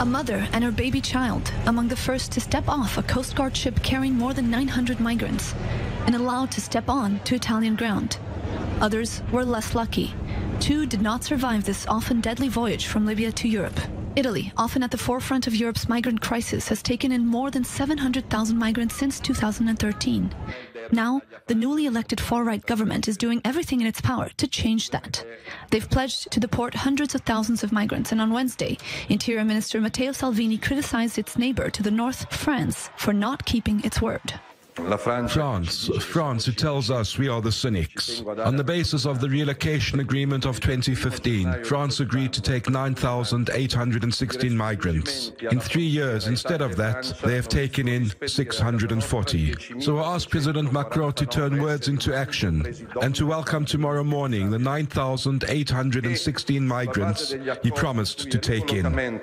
A mother and her baby child among the first to step off a Coast Guard ship carrying more than 900 migrants and allowed to step on to Italian ground. Others were less lucky. 2 did not survive this often deadly voyage from Libya to Europe. Italy, often at the forefront of Europe's migrant crisis, has taken in more than 700,000 migrants since 2013. Now, the newly elected far-right government is doing everything in its power to change that. They've pledged to deport hundreds of thousands of migrants, and on Wednesday, Interior Minister Matteo Salvini criticized its neighbor to the north, France, for not keeping its word. France, who tells us we are the cynics. On the basis of the relocation agreement of 2015, France agreed to take 9,816 migrants. In 3 years, instead of that, they have taken in 640. So I ask President Macron to turn words into action and to welcome tomorrow morning the 9,816 migrants he promised to take in.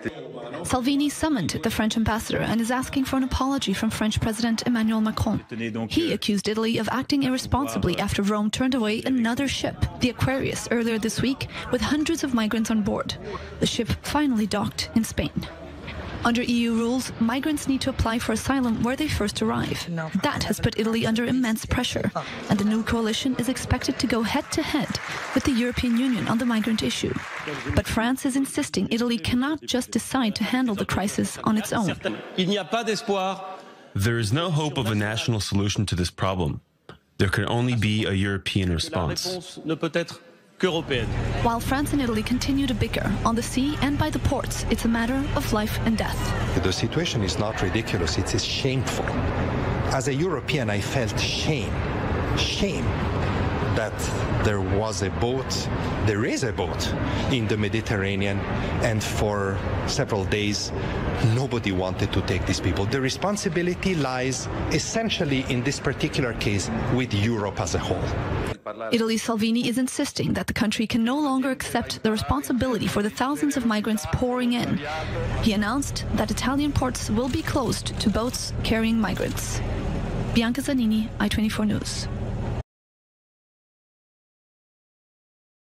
Salvini summoned the French ambassador and is asking for an apology from French President Emmanuel Macron. He accused Italy of acting irresponsibly after Rome turned away another ship, the Aquarius, earlier this week, with hundreds of migrants on board. The ship finally docked in Spain. Under EU rules, migrants need to apply for asylum where they first arrive. That has put Italy under immense pressure, and the new coalition is expected to go head-to-head with the European Union on the migrant issue. But France is insisting Italy cannot just decide to handle the crisis on its own. There is no hope of a national solution to this problem. There can only be a European response. While France and Italy continue to bicker on the sea and by the ports, it's a matter of life and death. The situation is not ridiculous, it's shameful. As a European, I felt shame that there was a boat, there is a boat in the Mediterranean, and for several days nobody wanted to take these people. The responsibility lies essentially in this particular case with Europe as a whole. Italy's Salvini is insisting that the country can no longer accept the responsibility for the thousands of migrants pouring in. He announced that Italian ports will be closed to boats carrying migrants. Bianca Zanini, I24 News.